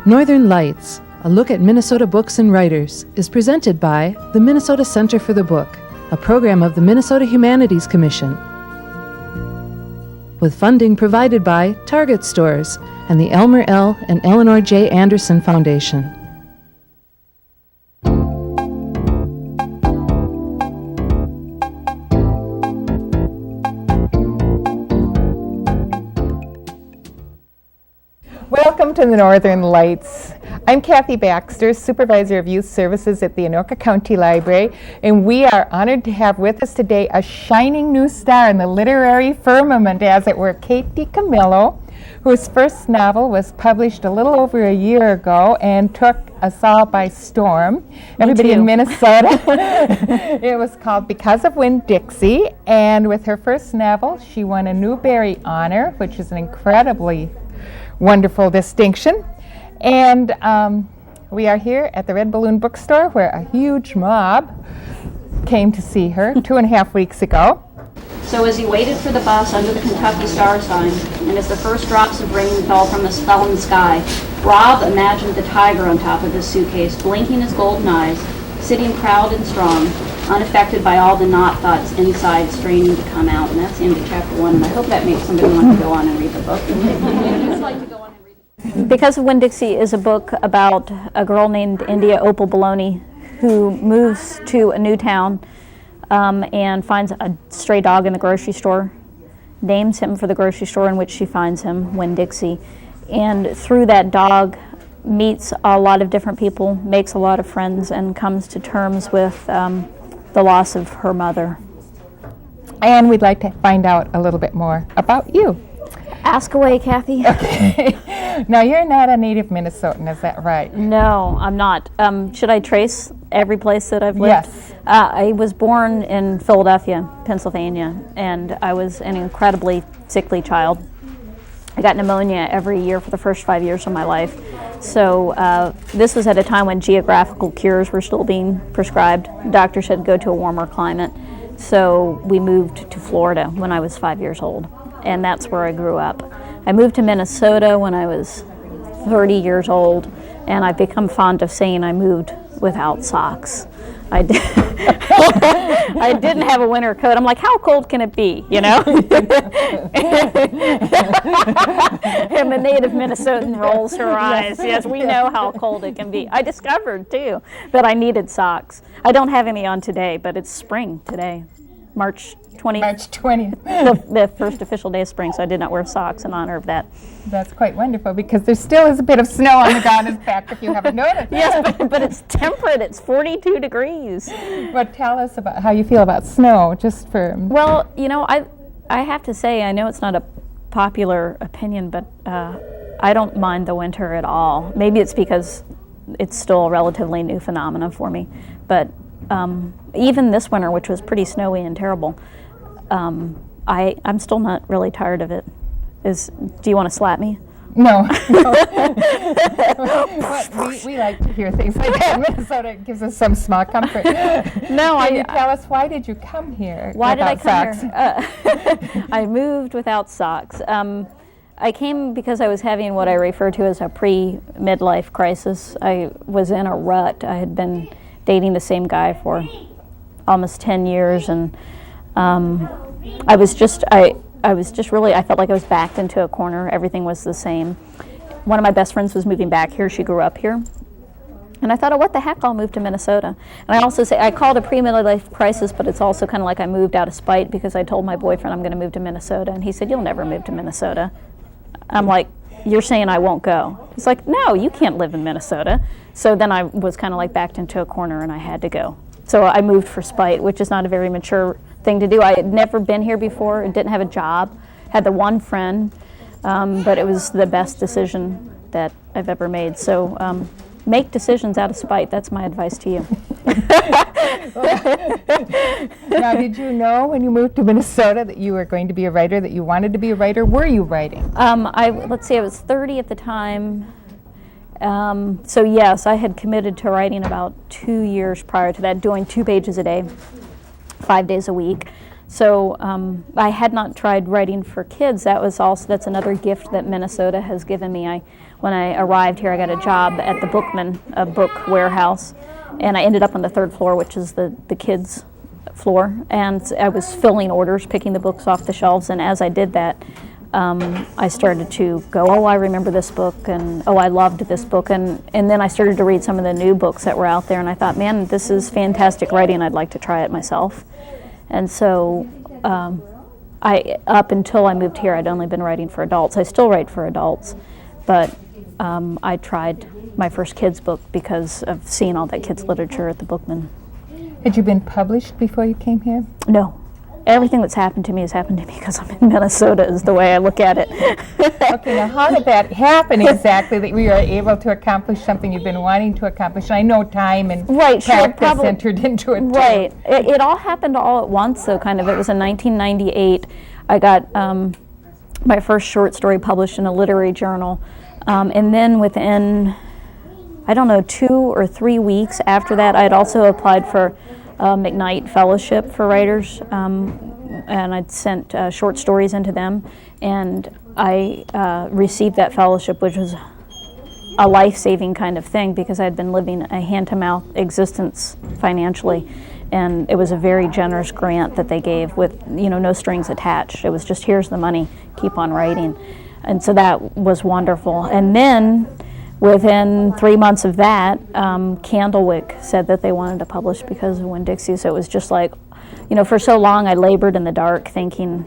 Northern Lights, a look at Minnesota books and writers, is presented by the Minnesota Center for the Book, a program of the Minnesota Humanities Commission, with funding provided by Target Stores and the Elmer L. and Eleanor J. Anderson Foundation. Welcome to the Northern Lights. I'm Kathy Baxter, Supervisor of Youth Services at the Anoka County Library, and we are honored to have with us today a shining new star in the literary firmament, as it were, Kate DiCamillo, whose first novel was published a little over a year ago and took us all by storm. Everybody in Minnesota. It was called Because of WINN-DIXIE, and with her first novel, she won a Newbery honor, which is an incredibly wonderful distinction. And we are here at the Red Balloon Bookstore, where a huge mob came to see her 2.5 weeks ago. So as he waited for the bus under the Kentucky star sign, and as the first drops of rain fell in the sky, Rob imagined the tiger on top of his suitcase, blinking his golden eyes, sitting proud and strong, unaffected by all the not thoughts inside straining to come out. And that's the end of chapter 1, and I hope that makes somebody want to go on and read the book. Because of WINN-DIXIE is a book about a girl named India Opal Baloney who moves to a new town and finds a stray dog in the grocery store, names him for the grocery store in which she finds him, WINN-DIXIE, and through that dog meets a lot of different people, makes a lot of friends, and comes to terms with the loss of her mother. And we'd like to find out a little bit more about you. Ask away, Kathy. Okay. Now, you're not a native Minnesotan, is that right? No, I'm not. Should I trace every place that I've lived? Yes. I was born in Philadelphia, Pennsylvania, and I was an incredibly sickly child. I got pneumonia every year for the first 5 years of my life. So this was at a time when geographical cures were still being prescribed. Doctors said go to a warmer climate. So we moved to Florida when I was 5 years old, and that's where I grew up. I moved to Minnesota when I was 30 years old, and I've become fond of saying I moved without socks. I didn't have a winter coat. I'm like, how cold can it be, you know? And the native Minnesotan rolls her eyes. Yes, we know how cold it can be. I discovered, too, that I needed socks. I don't have any on today, but it's spring today, March 20th. March 20th. The first official day of spring, so I did not wear socks in honor of that. That's quite wonderful, because there still is a bit of snow on the ground, in fact, if you haven't noticed. Yes, but it's temperate. It's 42 degrees. But tell us about how you feel about snow, just for... Well, you know, I have to say, I know it's not a popular opinion, but I don't mind the winter at all. Maybe it's because it's still a relatively new phenomenon for me. But even this winter, which was pretty snowy and terrible, I'm still not really tired of it. Do you want to slap me? No. we like to hear things like that. Minnesota gives us some small comfort. No, Can you tell us, why did you come here? Why did I come socks? here? I moved without socks. I came because I was having what I refer to as a pre-midlife crisis. I was in a rut. I had been dating the same guy for almost 10 years, and I felt like I was backed into a corner. Everything was the same. One of my best friends was moving back here. She grew up here. And I thought, oh, what the heck, I'll move to Minnesota. And I also say, I call it a pre-midlife crisis, but it's also kind of like I moved out of spite, because I told my boyfriend I'm going to move to Minnesota. And he said, you'll never move to Minnesota. I'm like, you're saying I won't go? He's like, no, you can't live in Minnesota. So then I was kind of like backed into a corner, and I had to go. So I moved for spite, which is not a very mature thing to do. I had never been here before, didn't have a job, had the one friend, but it was the best decision that I've ever made. So make decisions out of spite. That's my advice to you. Now, did you know when you moved to Minnesota that you were going to be a writer, that you wanted to be a writer? Were you writing? Let's see, I was 30 at the time. So yes, I had committed to writing about 2 years prior to that, doing 2 pages a day, 5 days a week. So I had not tried writing for kids. That's another gift that Minnesota has given me. When I arrived here, I got a job at the Bookman, a book warehouse, and I ended up on the third floor, which is the kids' floor. And I was filling orders, picking the books off the shelves, and as I did that, I started to go, oh, I remember this book, and oh, I loved this book, and then I started to read some of the new books that were out there, and I thought, man, this is fantastic writing. I'd like to try it myself. And so up until I moved here, I'd only been writing for adults. I still write for adults, but I tried my first kids book because of seeing all that kids literature at the Bookman. Had you been published before you came here? No. Everything that's happened to me has happened to me because I'm in Minnesota, is the way I look at it. Okay, now how did that happen exactly, that we were able to accomplish something you've been wanting to accomplish? And I know time and practice entered into it too. Right. It all happened all at once, though, kind of. It was in 1998. I got my first short story published in a literary journal. And then within, I don't know, 2 or 3 weeks after that, I had also applied for McKnight Fellowship for Writers, and I'd sent short stories into them, and I received that fellowship, which was a life-saving kind of thing because I'd been living a hand-to-mouth existence financially, and it was a very generous grant that they gave with, no strings attached. It was just, here's the money, keep on writing. And so that was wonderful. And then within 3 months of that, Candlewick said that they wanted to publish because of WINN-DIXIE. So it was just like, for so long I labored in the dark thinking,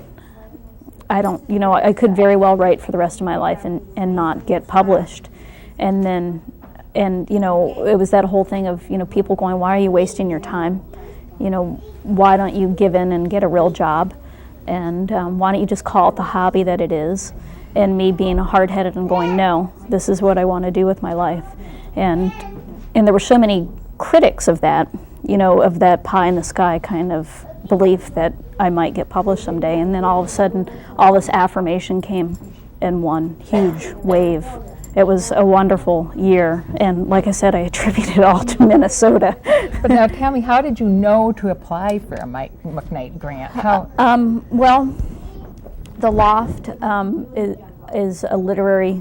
I could very well write for the rest of my life and not get published. And it was that whole thing of, people going, why are you wasting your time? Why don't you give in and get a real job? And why don't you just call it the hobby that it is? And me being hard-headed and going, no, this is what I want to do with my life. And there were so many critics of that, of that pie-in-the-sky kind of belief that I might get published someday. And then all of a sudden, all this affirmation came in one huge wave. It was a wonderful year. And like I said, I attribute it all to Minnesota. But now tell me, how did you know to apply for a Mike McKnight grant? How? Well, the Loft is a literary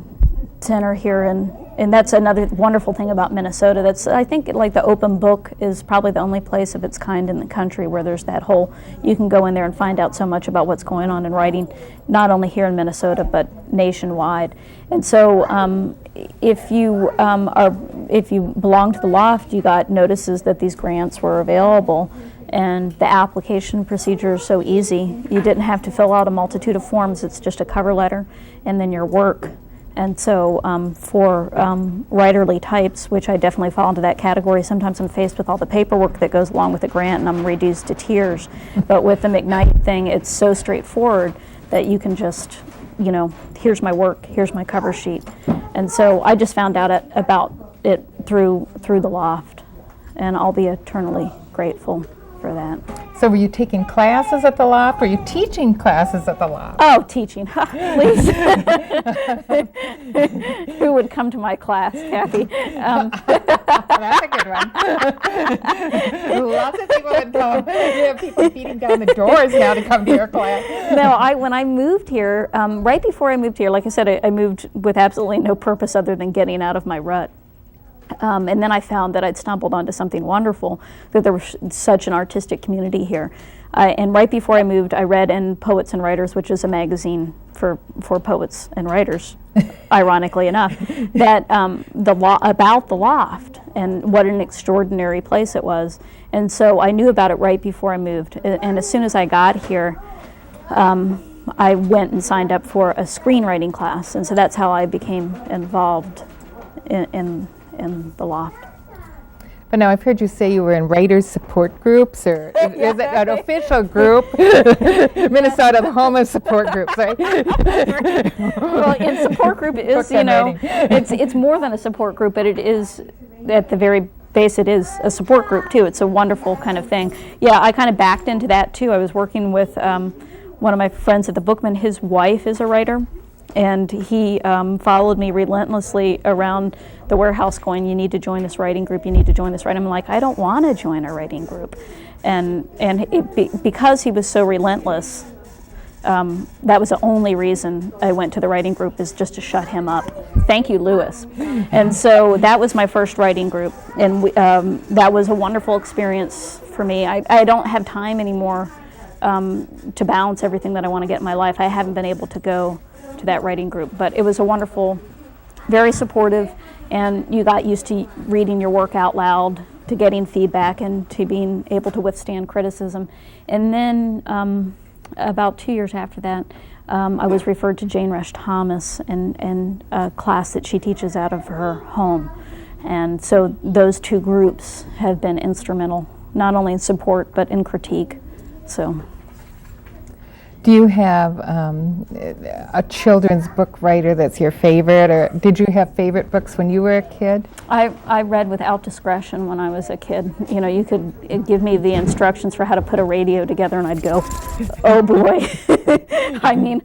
center here, and that's another wonderful thing about Minnesota. I think like the Open Book is probably the only place of its kind in the country where there's that whole, you can go in there and find out so much about what's going on in writing, not only here in Minnesota but nationwide. And so if you belong to the Loft, you got notices that these grants were available. And the application procedure is so easy. You didn't have to fill out a multitude of forms. It's just a cover letter and then your work. And so for writerly types, which I definitely fall into that category, sometimes I'm faced with all the paperwork that goes along with the grant and I'm reduced to tears. But with the McKnight thing, it's so straightforward that you can just, here's my work, here's my cover sheet. And so I just found out about it through the Loft, and I'll be eternally grateful for that. So were you taking classes at the Loft? Were you teaching classes at the Loft? Oh, teaching, please. Who would come to my class, Kathy? That's a good one. Lots of people would come. You have people beating down the doors now to come to your class. No, when I moved here, right before I moved here, like I said, I moved with absolutely no purpose other than getting out of my rut. And then I found that I'd stumbled onto something wonderful, that there was such an artistic community here. And right before I moved, I read in Poets and Writers, which is a magazine for poets and writers, ironically enough, that about the Loft and what an extraordinary place it was. And so I knew about it right before I moved. And as soon as I got here, I went and signed up for a screenwriting class. And so that's how I became involved in the Loft. But now I've heard you say you were in writers support groups, or is it an official group? Minnesota, the home of support groups, right? Well, in support group is, it's more than a support group, but it is, at the very base, it is a support group too. It's a wonderful kind of thing. Yeah, I kind of backed into that too. I was working with one of my friends at the Bookman. His wife is a writer. And he followed me relentlessly around the warehouse going, you need to join this writing group, you need to join this writing. I'm like, I don't want to join a writing group. Because he was so relentless, that was the only reason I went to the writing group, is just to shut him up. Thank you, Lewis. And so that was my first writing group, and that was a wonderful experience for me. I don't have time anymore to balance everything that I want to get in my life. I haven't been able to go to that writing group, but it was a wonderful, very supportive, and you got used to reading your work out loud, to getting feedback, and to being able to withstand criticism. And then about 2 years after that, I was referred to Jane Rush Thomas in a class that she teaches out of her home. And so those two groups have been instrumental, not only in support, but in critique. So. Do you have a children's book writer that's your favorite, or did you have favorite books when you were a kid? I read without discretion when I was a kid. You know, you could give me the instructions for how to put a radio together and I'd go, oh boy. I mean,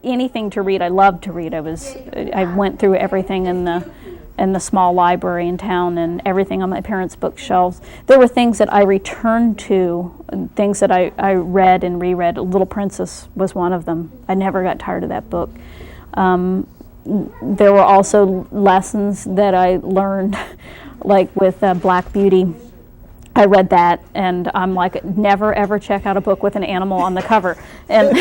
anything to read. I loved to read. I went through everything in the small library in town and everything on my parents' bookshelves. There were things that I returned to, things that I read and reread. Little Princess was one of them. I never got tired of that book. There were also lessons that I learned, like with Black Beauty. I read that, and I'm like, never ever check out a book with an animal on the cover. And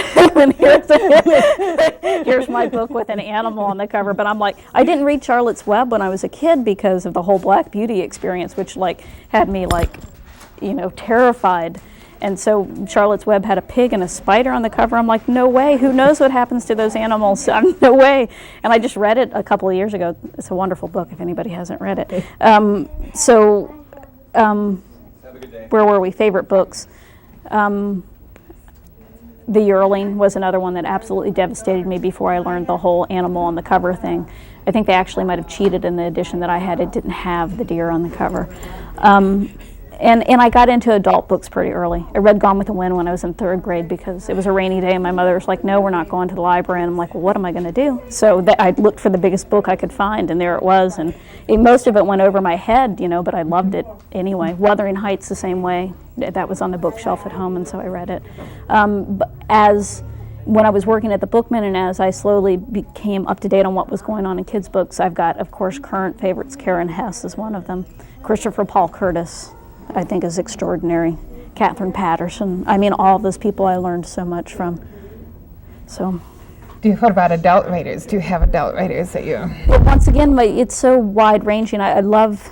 here's my book with an animal on the cover. But I'm like, I didn't read Charlotte's Web when I was a kid because of the whole Black Beauty experience, which had me terrified. And so Charlotte's Web had a pig and a spider on the cover. I'm like, no way. Who knows what happens to those animals? No way. And I just read it a couple of years ago. It's a wonderful book if anybody hasn't read it. Where were we? Favorite books. The Yearling was another one that absolutely devastated me before I learned the whole animal on the cover thing. I think they actually might have cheated in the edition that I had. It didn't have the deer on the cover. And I got into adult books pretty early. I read Gone with the Wind when I was in 3rd grade because it was a rainy day and my mother was like, no, we're not going to the library. And I'm like, well, what am I going to do? So I looked for the biggest book I could find, and there it was. And most of it went over my head, but I loved it anyway. Wuthering Heights the same way. That was on the bookshelf at home, and so I read it. When I was working at the Bookman and as I slowly became up to date on what was going on in kids' books, I've got, of course, current favorites. Karen Hess is one of them. Christopher Paul Curtis, I think, is extraordinary. Catherine Patterson. I mean, all of those people I learned so much from. So. What about adult writers? Do you have adult writers that you? Well, once again, it's so wide-ranging. I love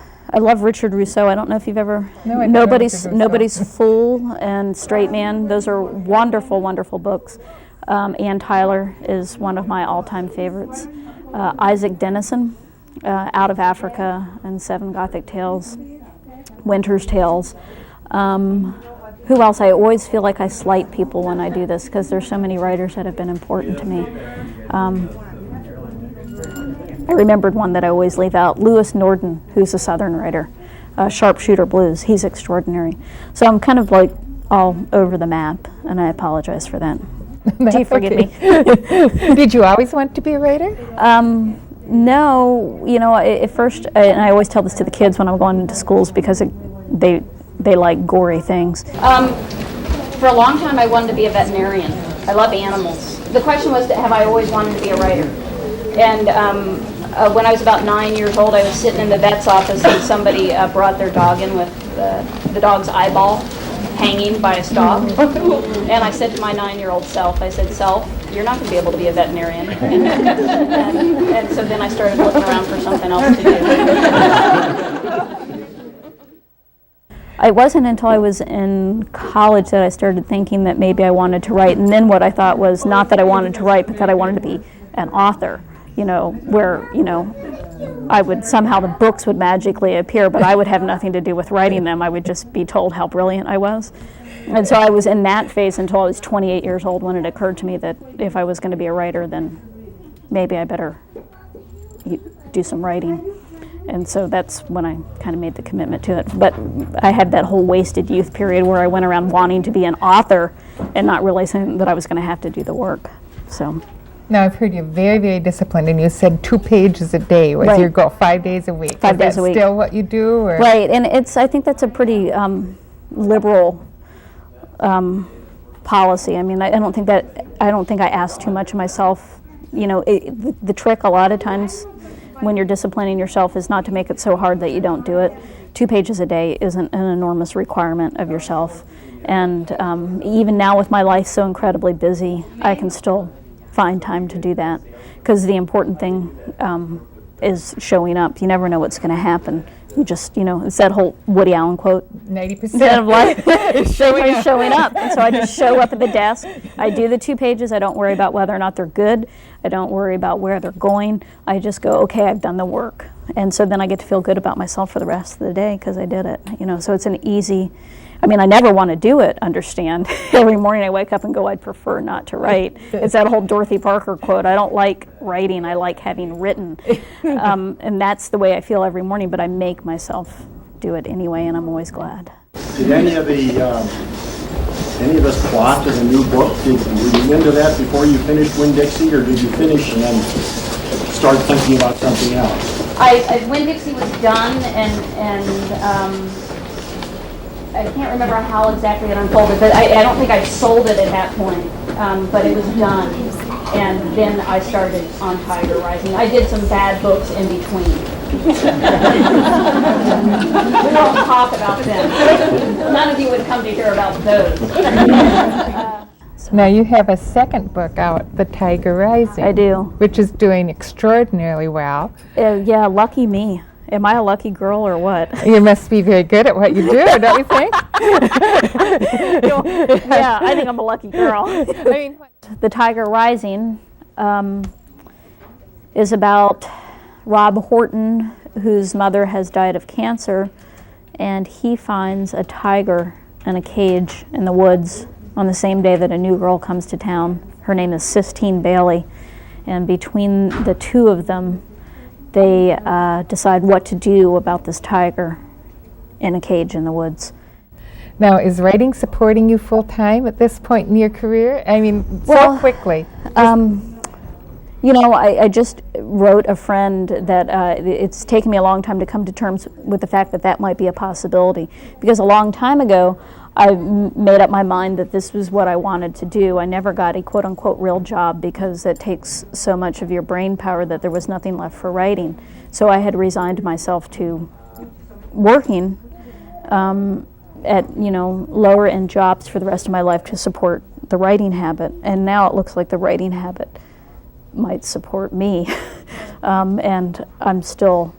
Richard Rousseau. I don't know if you've ever. No, I don't. Nobody's Fool and Straight Man. Those are wonderful, wonderful books. Ann Tyler is one of my all-time favorites. Isaac Denison, Out of Africa and 7 Gothic Tales. Winter's Tales. Who else? I always feel like I slight people when I do this because there's so many writers that have been important to me. I remembered one that I always leave out, Lewis Norden, who's a Southern writer. Sharpshooter Blues, he's extraordinary. So I'm kind of like all over the map, and I apologize for that. Do you forgive me? Did you always want to be a writer? No, at first, and I always tell this to the kids when I'm going into schools because they like gory things. For a long time I wanted to be a veterinarian. I love animals. The question was, have I always wanted to be a writer? And when I was about 9 years old, I was sitting in the vet's office and somebody brought their dog in with the dog's eyeball hanging by a stalk. And I said to my 9-year-old self, I said, self, you're not going to be able to be a veterinarian. And so then I started looking around for something else to do. It wasn't until I was in college that I started thinking that maybe I wanted to write. And then what I thought was not that I wanted to write, but that I wanted to be an author, where, I would somehow the books would magically appear, but I would have nothing to do with writing them. I would just be told how brilliant I was. And so I was in that phase until I was 28 years old when it occurred to me that if I was going to be a writer, then maybe I better do some writing. And so that's when I kind of made the commitment to it. But I had that whole wasted youth period where I went around wanting to be an author and not realizing that I was going to have to do the work. So. Now, I've heard you very, very disciplined, and you said 2 pages a day was your goal, 5 days a week. 5 days a week. Is that still what you do? Or? Right, and I think that's a pretty liberal policy. I mean, I don't think I ask too much of myself. You know, the trick a lot of times when you're disciplining yourself is not to make it so hard that you don't do it. 2 pages a day isn't an enormous requirement of yourself. And even now with my life so incredibly busy, I can still find time to do that. Because the important thing is showing up. You never know what's going to happen. You just, you know, it's that whole Woody Allen quote. 90% of life is showing up. And so I just show up at the desk. I do the 2 pages. I don't worry about whether or not they're good. I don't worry about where they're going. I just go, okay, I've done the work. And so then I get to feel good about myself for the rest of the day because I did it. You know, so it's an easy. I mean, I never want to do it, understand. Every morning I wake up and go, I'd prefer not to write. It's that whole Dorothy Parker quote, I don't like writing, I like having written. And that's the way I feel every morning, but I make myself do it anyway, and I'm always glad. Did any of the plot to the new book, were you into that before you finished WINN-DIXIE, or did you finish and then start thinking about something else? WINN-DIXIE was done, and I can't remember how exactly it unfolded, but I don't think I sold it at that point, but it was done. And then I started on Tiger Rising. I did some bad books in between. We won't talk about them. None of you would come to hear about those. Now you have a second book out, The Tiger Rising. I do. Which is doing extraordinarily well. Yeah, lucky me. Am I a lucky girl or what? You must be very good at what you do, don't you think? Yeah, I think I'm a lucky girl. I mean, The Tiger Rising is about Rob Horton, whose mother has died of cancer, and he finds a tiger in a cage in the woods on the same day that a new girl comes to town. Her name is Sistine Bailey, and between the two of them, they decide what to do about this tiger in a cage in the woods. Now, is writing supporting you full-time at this point in your career? I mean, Well, so quickly. You know, I just wrote a friend that it's taken me a long time to come to terms with the fact that that might be a possibility. Because a long time ago, I made up my mind that this was what I wanted to do. I never got a quote-unquote real job because it takes so much of your brain power that there was nothing left for writing. So I had resigned myself to working at, you know, lower-end jobs for the rest of my life to support the writing habit. And now it looks like the writing habit might support me. And I'm still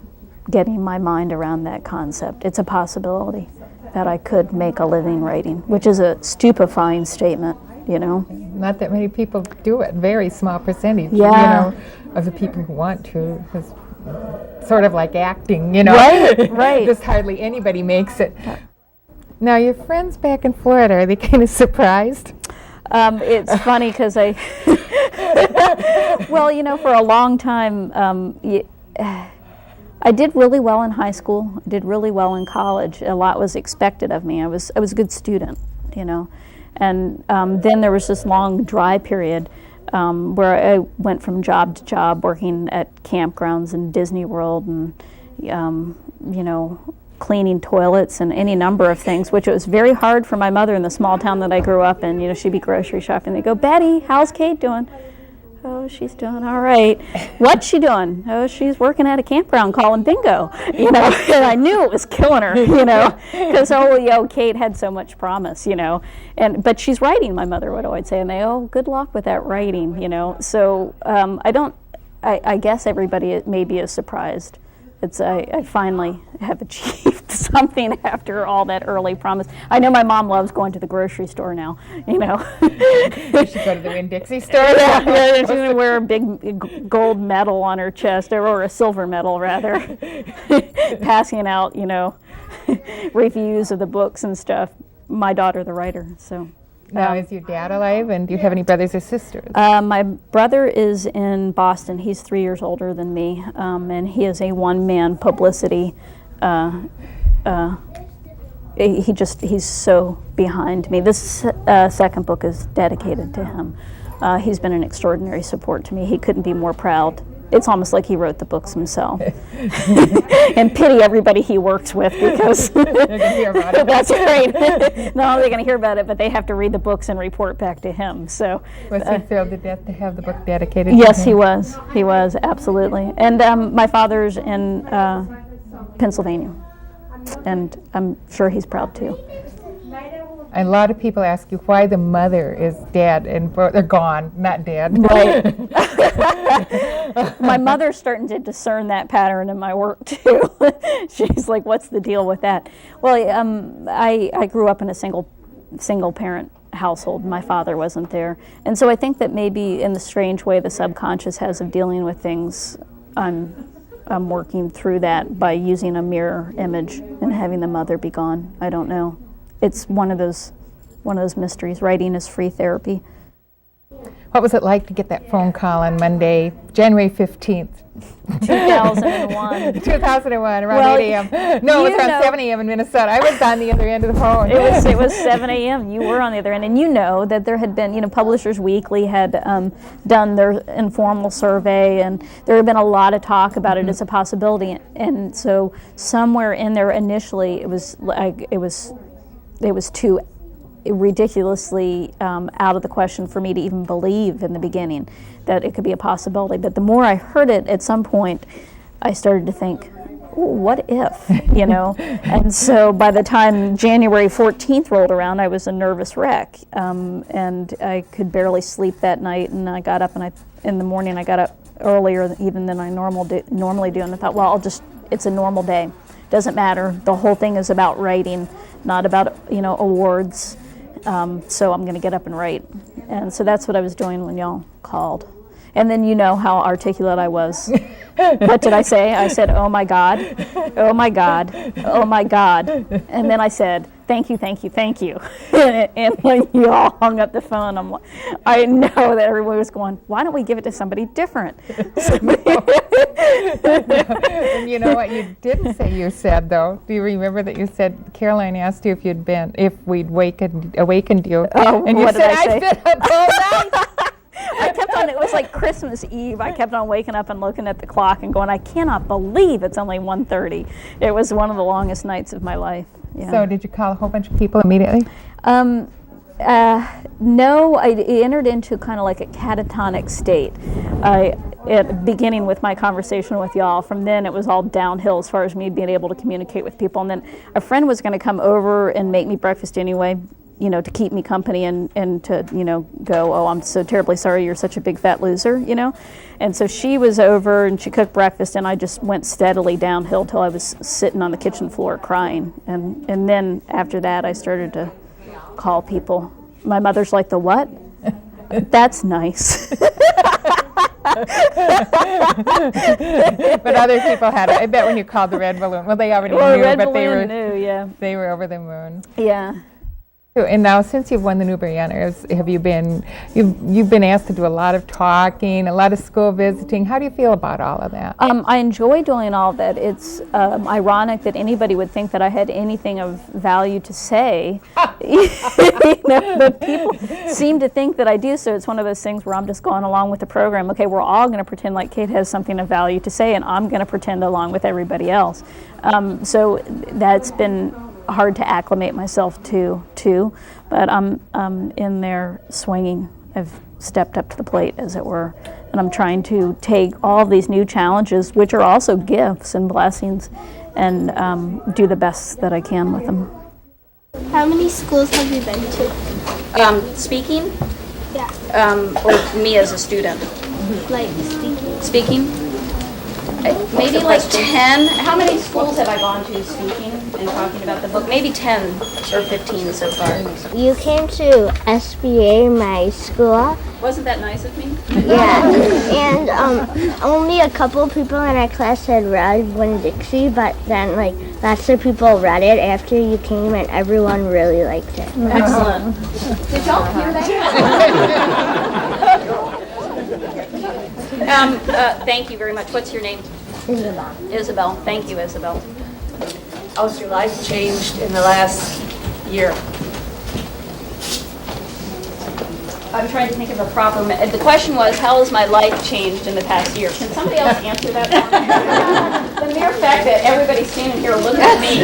getting my mind around that concept. It's a possibility that I could make a living writing, which is a stupefying statement, you know. Not that many people do it, very small percentage, Yeah. you know, of the people who want to. It's sort of like acting, you know. Right. Just hardly anybody makes it. Now, your friends back in Florida, are they kind of surprised? It's funny because well, you know, for a long time, I did really well in high school. I did really well in college. A lot was expected of me. I was a good student, you know. And then there was this long dry period where I went from job to job, working at campgrounds and Disney World, and you know, cleaning toilets and any number of things, which it was very hard for my mother in the small town that I grew up in. You know, she'd be grocery shopping. They'd go, "Betty, how's Kate doing?" "Oh, she's doing all right." "What's she doing?" "Oh, she's working at a campground calling bingo." You know, and I knew it was killing her, you know, because, oh, yo, Kate had so much promise, you know. But she's writing, my mother would always say, and they, "Oh, good luck with that writing," you know. So I guess everybody maybe is surprised. I finally have achieved something after all that early promise. I know my mom loves going to the grocery store now, you know. You should go to the WINN-DIXIE store. Yeah, she's going to wear a big gold medal on her chest, or a silver medal, rather, passing out, you know, reviews of the books and stuff. My daughter, the writer, so. Now, is your dad alive, and do you have any brothers or sisters? My brother is in Boston. He's 3 years older than me, and he is a one-man publicity. He's so behind me. This second book is dedicated to him. He's been an extraordinary support to me. He couldn't be more proud it's almost like he wrote the books himself. And pity everybody he works with, because They're going to hear about it. that's right. Not only are they going to hear about it, but they have to read the books and report back to him. So Was he thrilled to death to have the book dedicated to yes, him? he was. He was, absolutely. And my father's in Pennsylvania, and I'm sure he's proud too. A lot of people ask you why the mother is dead and they're gone, not dead. Right. My mother's starting to discern that pattern in my work too. She's like, "What's the deal with that?" Well, I grew up in a single parent household. My father wasn't there, and so I think that maybe in the strange way the subconscious has of dealing with things, I'm working through that by using a mirror image and having the mother be gone. I don't know. It's one of those mysteries. Writing is free therapy. What was it like to get that phone call on Monday, January 15th? 2001. 2001, around Well, 8 a.m. No, it was you around know- 7 a.m. in Minnesota. I was on the other end of the phone. It was 7 a.m. You were on the other end, and you know that there had been, Publishers Weekly had done their informal survey, and there had been a lot of talk about it as a possibility. And so somewhere in there initially, it was too ridiculously out of the question for me to even believe in the beginning that it could be a possibility. But the more I heard it, at some point, I started to think, "Ooh, what if, And so by the time January 14th rolled around, I was a nervous wreck, and I could barely sleep that night. And I got up, in the morning I got up earlier even than I normally do, and I thought, well, it's a normal day. Doesn't matter. The whole thing is about writing, not about awards. So I'm going to get up and write. And so that's what I was doing when y'all called. And then you know how articulate I was. What did I say? I said, "Oh my God, oh my God, oh my God." And then I said, "Thank you, thank you, thank you." And when you all hung up the phone, I know that everyone was going, "Why don't we give it to somebody different?" And you know what you didn't say you said, though? Do you remember that you said, Caroline asked you if we'd awakened you? Oh, and you what did said, I say? "I've been up all night." I kept on, it was like Christmas Eve. I kept on waking up and looking at the clock and going, "I cannot believe it's only 1:30. It was one of the longest nights of my life. Yeah. So did you call a whole bunch of people immediately? No, I entered into kind of like a catatonic state. Beginning with my conversation with y'all, from then it was all downhill as far as me being able to communicate with people. And then a friend was going to come over and make me breakfast anyway, to keep me company and to, go, "Oh, I'm so terribly sorry, you're such a big fat loser," And so she was over and she cooked breakfast, and I just went steadily downhill till I was sitting on the kitchen floor crying. And then after that, I started to call people. My mother's like, "The what?" "That's nice." But other people had it. I bet when you called the red balloon, well, they already Well, knew, Red but Balloon knew, yeah. they were over the moon. Yeah. And now, since you've won the Newbery honors, you've been asked to do a lot of talking, a lot of school visiting. How do you feel about all of that? I enjoy doing all of that. It's ironic that anybody would think that I had anything of value to say. But people seem to think that I do, so it's one of those things where I'm just going along with the program. Okay, we're all going to pretend like Kate has something of value to say, and I'm going to pretend along with everybody else. So that's been hard to acclimate myself to, but I'm in there swinging. I've stepped up to the plate, as it were, and I'm trying to take all these new challenges, which are also gifts and blessings, and do the best that I can with them. How many schools have you been to? Speaking, Yeah, or me as a student? like speaking. Speaking? Maybe like 10. How many schools have I gone to speaking and talking about the book? Maybe 10 or 15 so far. You came to SBA, my school. Wasn't that nice of me? Yeah, and only a couple people in our class had read WINN-DIXIE, but then lots of people read it after you came, and everyone really liked it. Excellent. Did y'all hear that? Thank you very much. What's your name? Isabel. Isabel. Thank you, Isabel. How's your life changed in the last year? I'm trying to think of a proper, the question was, how has my life changed in the past year? Can somebody else answer that for me? The mere fact that everybody's standing here looking at me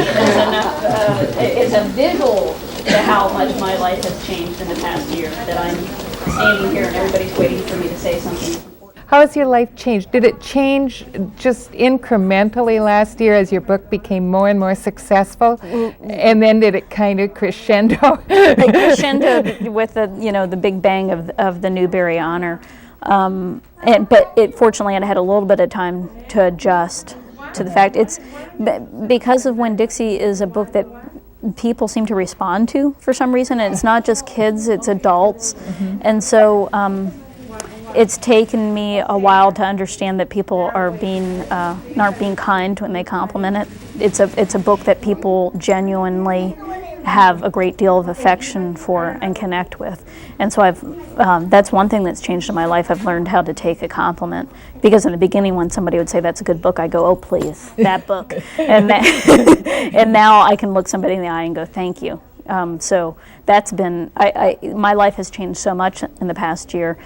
is a visual to how much my life has changed in the past year, that I'm standing here and everybody's waiting for me to say something. How has your life changed? Did it change just incrementally last year as your book became more and more successful? And then did it kind of crescendo? It crescendoed with the big bang of the Newbery honor. But fortunately it had a little bit of time to adjust to the fact because of WINN-DIXIE is a book that people seem to respond to for some reason, and it's not just kids, it's adults. And so it's taken me a while to understand that people are aren't being kind when they compliment it. It's a book that people genuinely have a great deal of affection for and connect with. And so that's one thing that's changed in my life. I've learned how to take a compliment, because in the beginning when somebody would say that's a good book, I go, oh please, that book. And now I can look somebody in the eye and go, thank you. So that's been, my life has changed so much in the past year,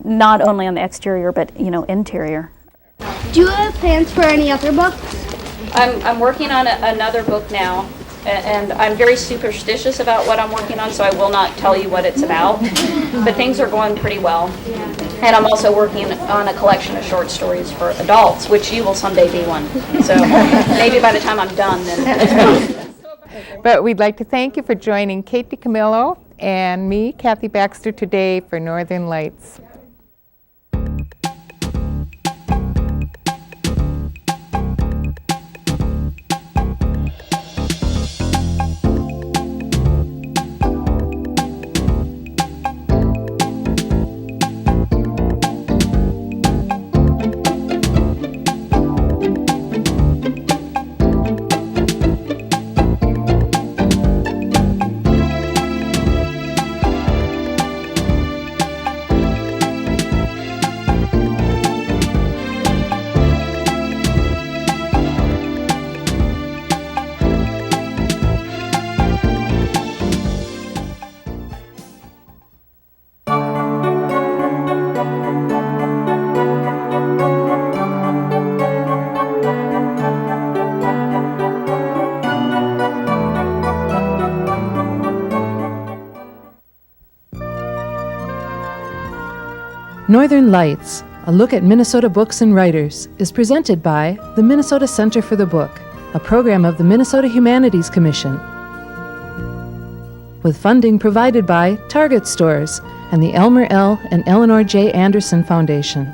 not only on the exterior, but interior. Do you have plans for any other books? I'm working on another book now, and I'm very superstitious about what I'm working on, so I will not tell you what it's about, but things are going pretty well. And I'm also working on a collection of short stories for adults, which you will someday be one. So maybe by the time I'm done, then. But we'd like to thank you for joining Kate DiCamillo and me, Kathy Baxter, today for Northern Lights. Northern Lights, a look at Minnesota books and writers, is presented by the Minnesota Center for the Book, a program of the Minnesota Humanities Commission, with funding provided by Target Stores and the Elmer L. and Eleanor J. Anderson Foundation.